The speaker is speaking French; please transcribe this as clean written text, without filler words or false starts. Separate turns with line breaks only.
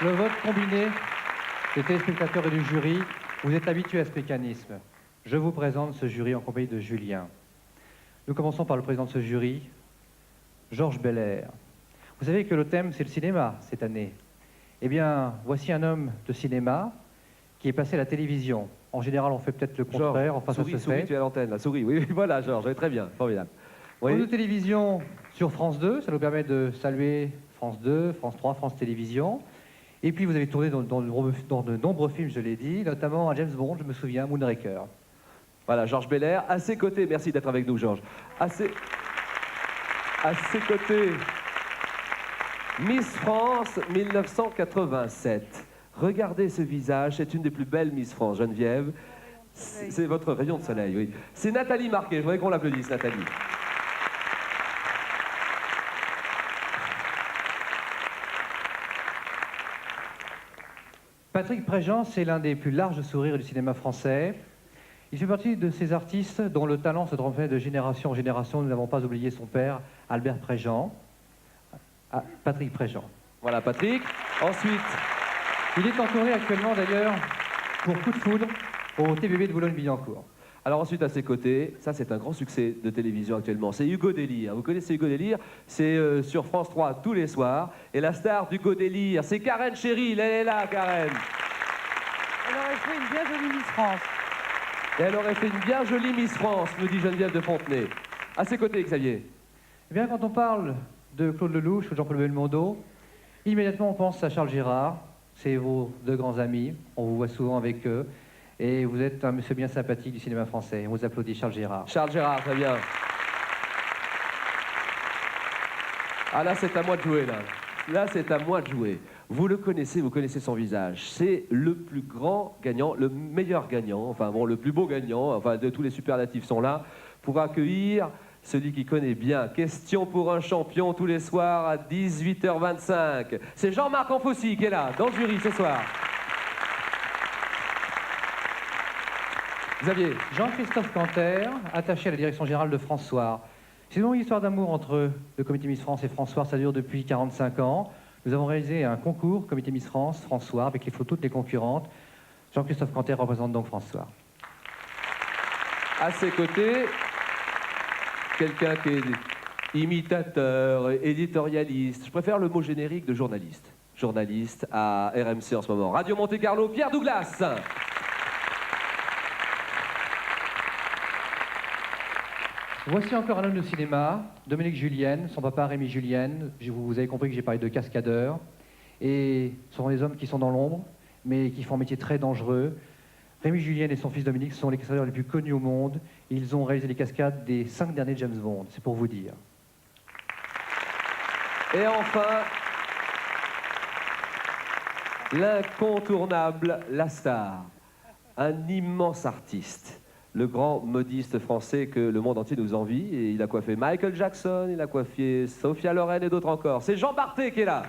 Le vote combiné des téléspectateurs et du jury, vous êtes habitués à ce mécanisme. Je vous présente ce jury en compagnie de Julien. Nous commençons par le président de ce jury, Georges Belair. Vous savez que le thème, c'est le cinéma cette année. Eh bien, voici un homme de cinéma qui est passé à la télévision. En général, on fait peut-être le contraire, enfin ça se
Souris,
fait.
tu es à l'antenne, la souris. Oui, voilà, Georges, très bien, formidable. Oui.
De télévision sur France 2, ça nous permet de saluer France 2, France 3, France Télévisions. Et puis vous avez tourné dans de nombreux films, je l'ai dit, notamment un James Bond, je me souviens, Moonraker.
Voilà, Georges Belair, à ses côtés, merci d'être avec nous, Georges. À ses côtés, Miss France 1987. Regardez ce visage, c'est une des plus belles Miss France, Geneviève. C'est votre rayon de soleil, oui. C'est Nathalie Marquet, je voudrais qu'on l'applaudisse, Nathalie.
Patrick Préjean, c'est l'un des plus larges sourires du cinéma français. Il fait partie de ces artistes dont le talent se transmet de génération en génération. Nous n'avons pas oublié son père, Albert Préjean. Ah, Patrick Préjean.
Voilà, Patrick. Ensuite,
il est en tournée actuellement, d'ailleurs, pour Coup de foudre au TBB de Boulogne-Billancourt.
Alors ensuite, à ses côtés, ça c'est un grand succès de télévision actuellement, c'est Hugo Délire. Vous connaissez Hugo Délire? C'est sur France 3 tous les soirs. Et la star d'Hugo Délire, c'est Karen Cheryl. Elle est là, Karen.
Elle aurait fait une bien jolie Miss France.
Et elle aurait fait une bien jolie Miss France, me dit Geneviève de Fontenay. À ses côtés, Xavier.
Eh bien, quand on parle de Claude Lelouch ou Jean-Paul Belmondo, immédiatement on pense à Charles Girard. C'est vos deux grands amis, on vous voit souvent avec eux. Et vous êtes un monsieur bien sympathique du cinéma français. On vous applaudit, Charles Girard.
Charles Girard, très bien. Ah là, c'est à moi de jouer, là. Là, c'est à moi de jouer. Vous le connaissez, vous connaissez son visage. C'est le plus grand gagnant, le meilleur gagnant, enfin bon, le plus beau gagnant, enfin de tous les superlatifs sont là, pour accueillir celui qui connaît bien. Question pour un champion tous les soirs à 18h25. C'est Jean-Marc Anfossi qui est là, dans le jury ce soir. Xavier.
Jean-Christophe Canter, attaché à la direction générale de François. C'est une longue histoire d'amour entre le comité Miss France et François, ça dure depuis 45 ans. Nous avons réalisé un concours, comité Miss France, François, avec les photos de les concurrentes. Jean-Christophe Canter représente donc François.
À ses côtés, quelqu'un qui est imitateur, éditorialiste. Je préfère le mot générique de journaliste. Journaliste à RMC en ce moment. Radio Monte-Carlo, Pierre Douglas.
Voici encore un homme de cinéma, Dominique Julienne, son papa Rémi Julienne. Vous avez compris que j'ai parlé de cascadeurs. Et ce sont des hommes qui sont dans l'ombre, mais qui font un métier très dangereux. Rémi Julienne et son fils Dominique sont les cascadeurs les plus connus au monde. Ils ont réalisé les cascades des 5 derniers James Bond, c'est pour vous dire.
Et enfin, l'incontournable, la star, un immense artiste. Le grand modiste français que le monde entier nous envie. Et il a coiffé Michael Jackson, il a coiffé Sophia Loren et d'autres encore. C'est Jean Barthé qui est là.